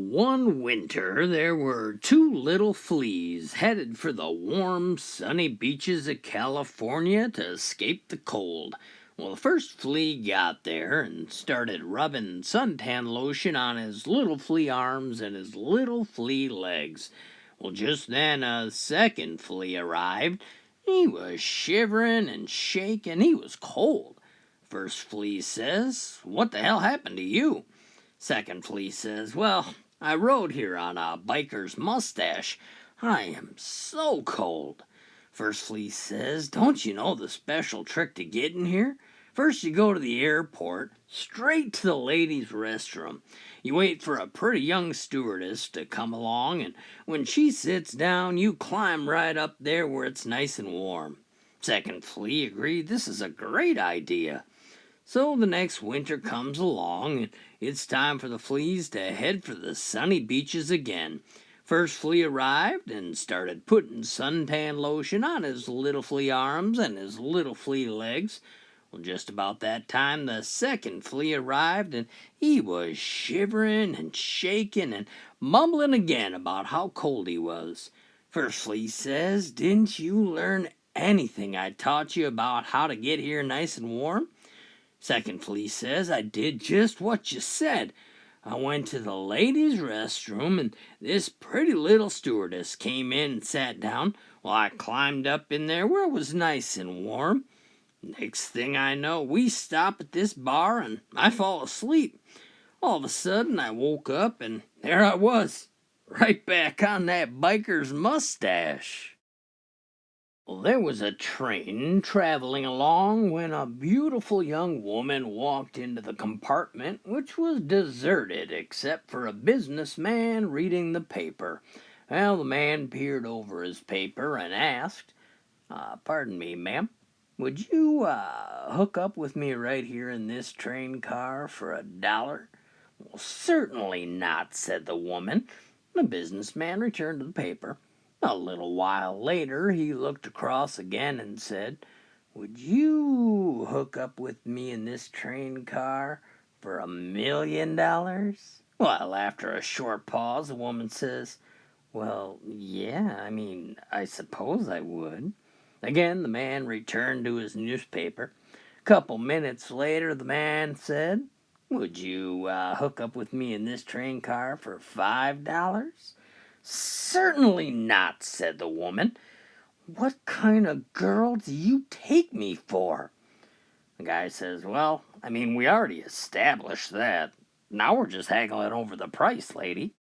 One winter, there were two little fleas headed for the warm, sunny beaches of California to escape the cold. Well, the first flea got there and started rubbing suntan lotion on his little flea arms and his little flea legs. Well, just then a second flea arrived. He was shivering and shaking. He was cold. First flea says, "What the hell happened to you?" Second flea says, "Well, I rode here on a biker's mustache. I am so cold." First flea says, "Don't you know the special trick to getting here? First you go to the airport, straight to the ladies' restroom. You wait for a pretty young stewardess to come along, and when she sits down, you climb right up there where it's nice and warm." Second flea agreed this is a great idea. So the next winter comes along, and it's time for the fleas to head for the sunny beaches again. First flea arrived and started putting suntan lotion on his little flea arms and his little flea legs. Well, just about that time, the second flea arrived, and he was shivering and shaking and mumbling again about how cold he was. First flea says, "Didn't you learn anything I taught you about how to get here nice and warm?" Second flea says, "I did just what you said. I went to the ladies' restroom, and this pretty little stewardess came in and sat down. Well, I climbed up in there where it was nice and warm. Next thing I know, we stop at this bar, and I fall asleep. All of a sudden, I woke up, and there I was, right back on that biker's mustache." Well, there was a train traveling along when a beautiful young woman walked into the compartment, which was deserted except for a businessman reading the paper. Well, the man peered over his paper and asked, "Pardon me, ma'am, would you hook up with me right here in this train car for $1?" "Well, certainly not," said the woman. The businessman returned to the paper. A little while later, he looked across again and said, "Would you hook up with me in this train car for $1,000,000?" Well, after a short pause, the woman says, "Well, yeah, I suppose I would." Again, the man returned to his newspaper. A couple minutes later, the man said, "Would you hook up with me in this train car for $5?" "Certainly not," said the woman. "What kind of girl do you take me for?" The guy says, "Well, we already established that. Now we're just haggling over the price, lady."